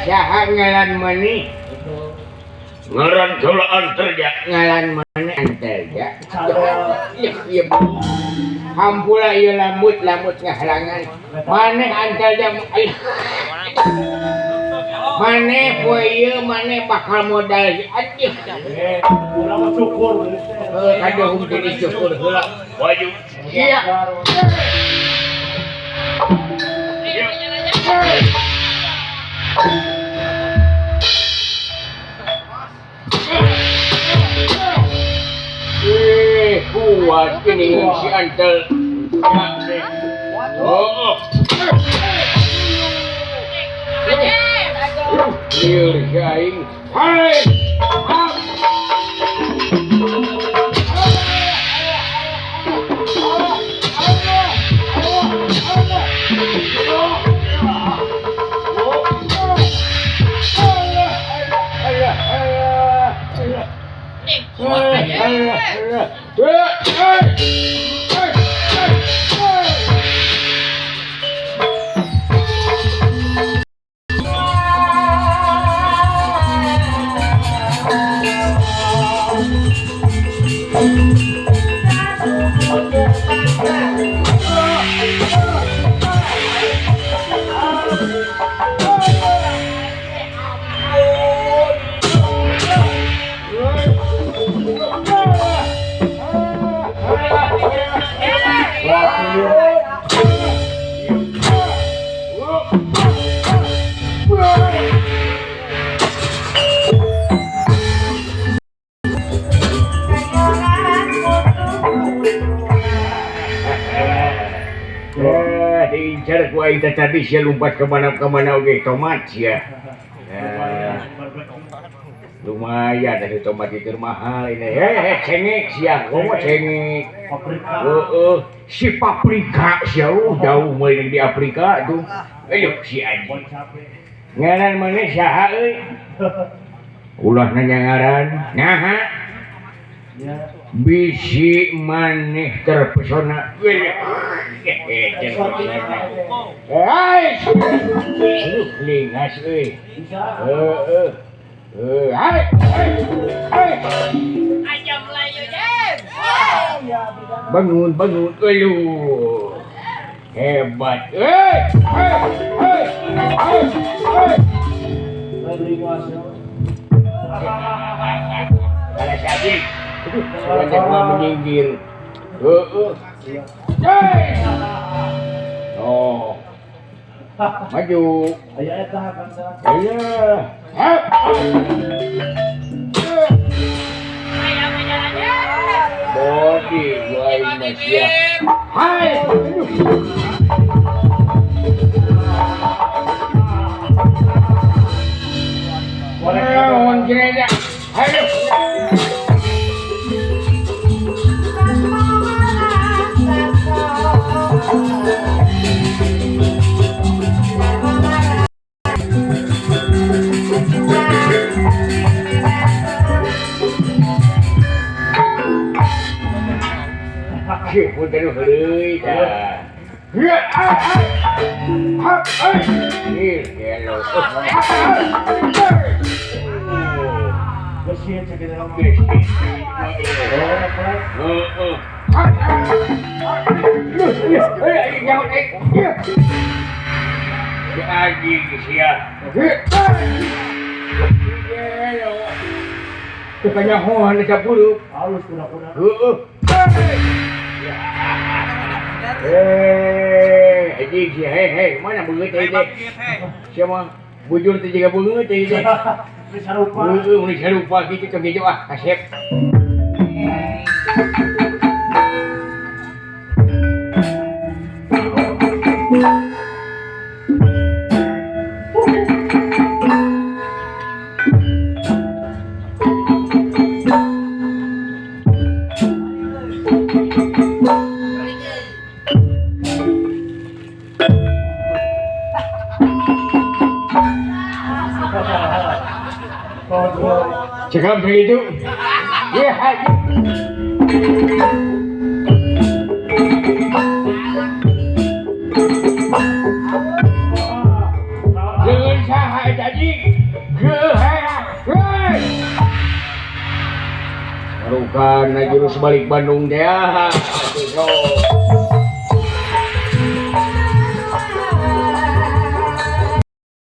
saha ngaran maneh? Ngaran kula anterja. Ngaran maneh anterja. Iya. Hampura ieu lamut ngahalangan. Maneh anterja. Maneh poe ieu maneh bakal modal anjing. Urang syukur. Kadohum jadi syukur heula. Waju. Iya. Kuat ini si Antel. Oh. Liur jaing. Hai. Diincar ku aing tadi sia lompat kemana oge tomat ya. Lumayan dari tomat itu mahal ini. Cengek sia, komo cengek. Si paprika sia jauh mulai di Afrika tuh. Ayo si anjing. Ngaran maneh saha euy? Ulah nanya ngaran. Naha? Bisi maneh terpesona. Lingas euy. Aja Melayu Jen. Bangun. Aduh. Hebat. Kalau sakit, banyak mau menyinggir. Oh. Maju. Ayo. Bodi gua masih. Hai. Boleh gereja. Ayo. Pun tadi hari dah. Ni hello. Bersih cek dalam Kekanya hoan nak buruk. halus kurang-kurang. Hei, mana bunga tadi? Siapa? Bujur tu juga bunga tadi. Bisa lupa. Bisa lupa kita kegejo kasep. Cakap begitu. Ya, haji. Jangan saha jadi. Barukan jurus balik Bandung teh. Atuh sok.